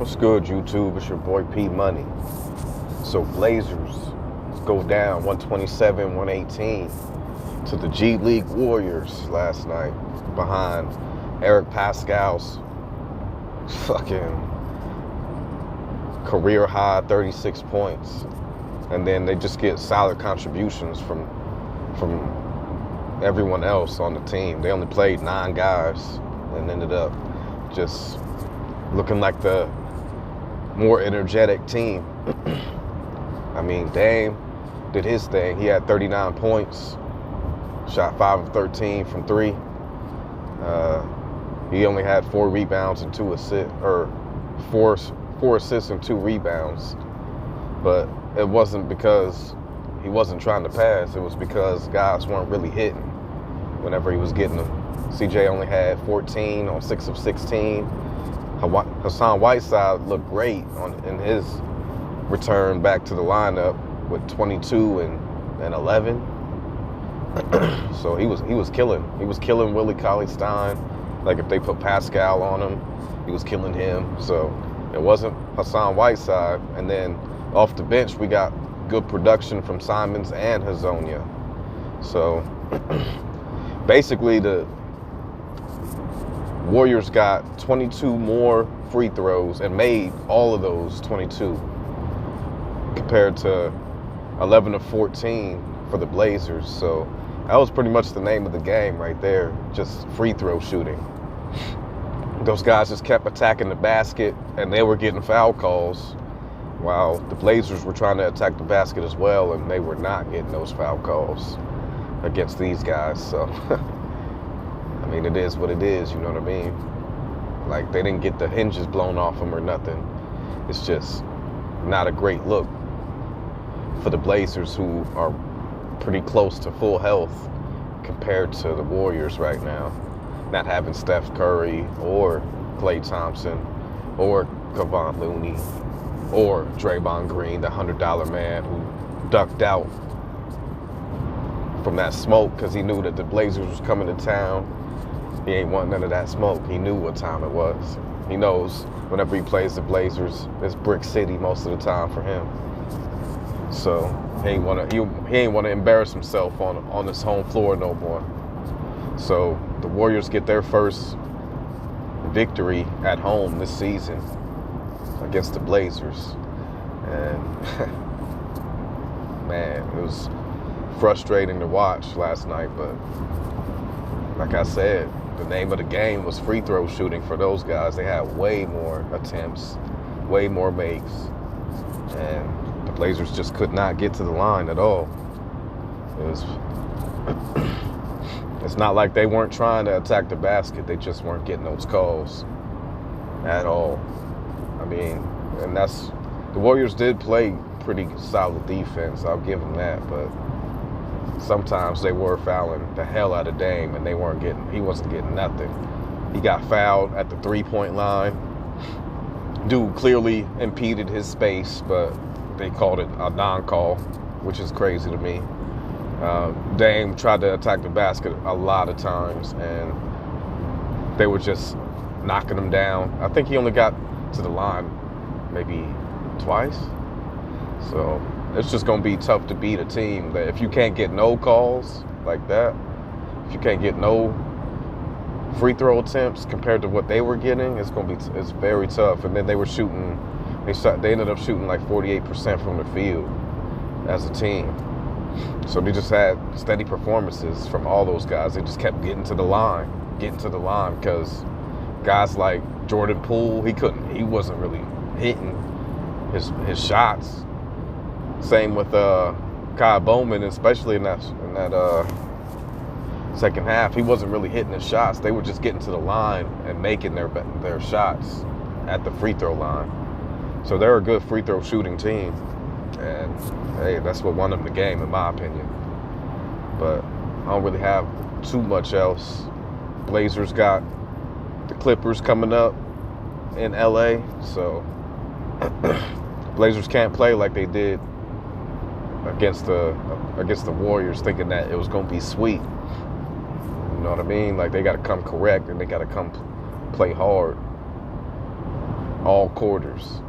What's good, YouTube? It's your boy P Money. So Blazers go down 127-118 to the G League Warriors last night behind Eric Pascal's fucking career high 36 points. And then they just get solid contributions from everyone else on the team. They only played 9 guys and ended up just looking like the more energetic team. I mean, Dame did his thing. He had 39 points, shot 5 of 13 from 3. He only had 4 rebounds and 2 assists, or 4 assists and 2 rebounds. But it wasn't because he wasn't trying to pass. It was because guys weren't really hitting whenever he was getting them. CJ only had 14 on 6 of 16. Hassan Whiteside looked great in his return back to the lineup with 22 and 11. So he was killing. He was killing Willie Cauley-Stein. Like if they put Pascal on him, he was killing him. So it wasn't Hassan Whiteside. And then off the bench, we got good production from Simons and Hezonja. So basically the Warriors got 22 more free throws and made all of those 22 compared to 11 of 14 for the Blazers. So that was pretty much the name of the game right there, just free throw shooting. Those guys just kept attacking the basket and they were getting foul calls while the Blazers were trying to attack the basket as well, and they were not getting those foul calls against these guys. So I mean, it is what it is, you know what I mean? Like, they didn't get the hinges blown off them or nothing. It's just not a great look for the Blazers, who are pretty close to full health compared to the Warriors right now. Not having Steph Curry or Klay Thompson or Kevon Looney or Draymond Green, the $100 man who ducked out from that smoke because he knew that the Blazers was coming to town. He ain't want none of that smoke. He knew what time it was. He knows whenever he plays the Blazers, it's Brick City most of the time for him. So he ain't want to embarrass himself on his home floor no more. So the Warriors get their first victory at home this season against the Blazers, and man, it was frustrating to watch last night. But like I said, the name of the game was free throw shooting for those guys. They had way more attempts, way more makes, and the Blazers just could not get to the line at all. It's not like they weren't trying to attack the basket. They just weren't getting those calls at all. I mean, and the Warriors did play pretty solid defense. I'll give them that, but sometimes they were fouling the hell out of Dame, and he wasn't getting nothing. He got fouled at the 3-point line. Dude clearly impeded his space, but they called it a non-call, which is crazy to me. Dame tried to attack the basket a lot of times, and they were just knocking him down. I think he only got to the line maybe twice. So it's just going to be tough to beat a team that if you can't get no calls like that, if you can't get no free throw attempts compared to what they were getting, it's very tough. And then they ended up shooting like 48% from the field as a team. So they just had steady performances from all those guys. They just kept getting to the line because guys like Jordan Poole, he wasn't really hitting his shots. Same with Kyle Bowman, especially in that second half. He wasn't really hitting his shots. They were just getting to the line and making their shots at the free throw line. So they're a good free throw shooting team. And hey, that's what won them the game, in my opinion. But I don't really have too much else. Blazers got the Clippers coming up in LA, so Blazers can't play like they did against the Warriors, thinking that it was going to be sweet. You know what I mean? Like, they got to come correct and they got to come play hard. all quarters.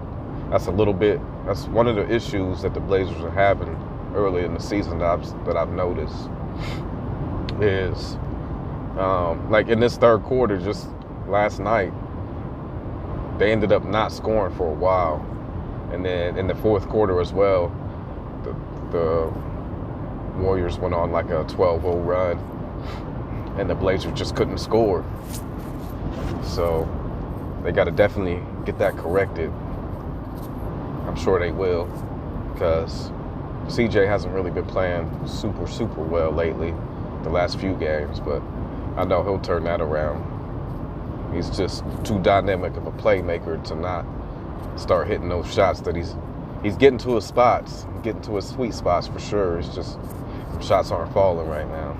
That's one of the issues that the Blazers are having early in the season that I've noticed is like in this third quarter, just last night, they ended up not scoring for a while. And then in the fourth quarter as well, the Warriors went on like a 12-0 run, and the Blazers just couldn't score. So they got to definitely get that corrected. I'm sure they will, because CJ hasn't really been playing super well lately, the last few games, but I know he'll turn that around. He's just too dynamic of a playmaker to not start hitting those shots that he's getting to his spots, getting to his sweet spots for sure. It's just shots aren't falling right now.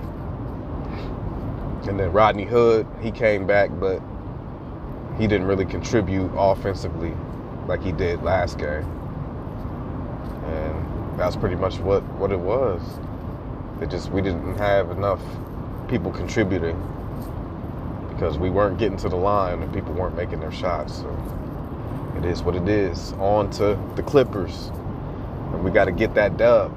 And then Rodney Hood, he came back, but he didn't really contribute offensively like he did last game. And that's pretty much what it was. We didn't have enough people contributing because we weren't getting to the line and people weren't making their shots. So it is what it is. On to the Clippers. And we got to get that dub.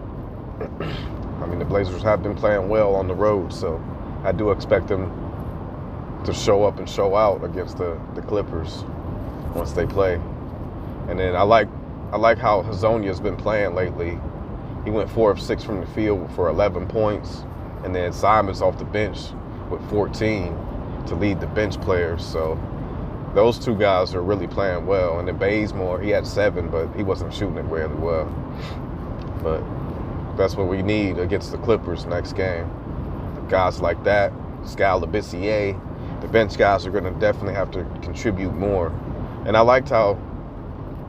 I mean, the Blazers have been playing well on the road, so I do expect them to show up and show out against the Clippers once they play. And then I like how Hazonia's been playing lately. He went 4 of 6 from the field for 11 points. And then Simon's off the bench with 14 to lead the bench players. So those two guys are really playing well. And then Bazemore, he had 7, but he wasn't shooting it really well. But that's what we need against the Clippers next game. Guys like that, Skal Labissiere, the bench guys are going to definitely have to contribute more. And I liked how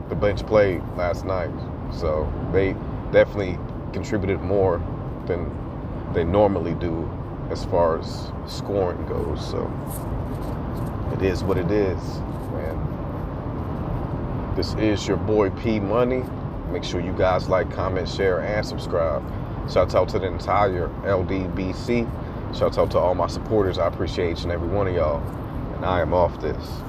the bench played last night. So they definitely contributed more than they normally do as far as scoring goes. So it is what it is, man. This is your boy P Money. Make sure you guys like, comment, share, and subscribe. Shout out to the entire LDBC. Shout out to all my supporters. I appreciate each and every one of y'all. And I am off this.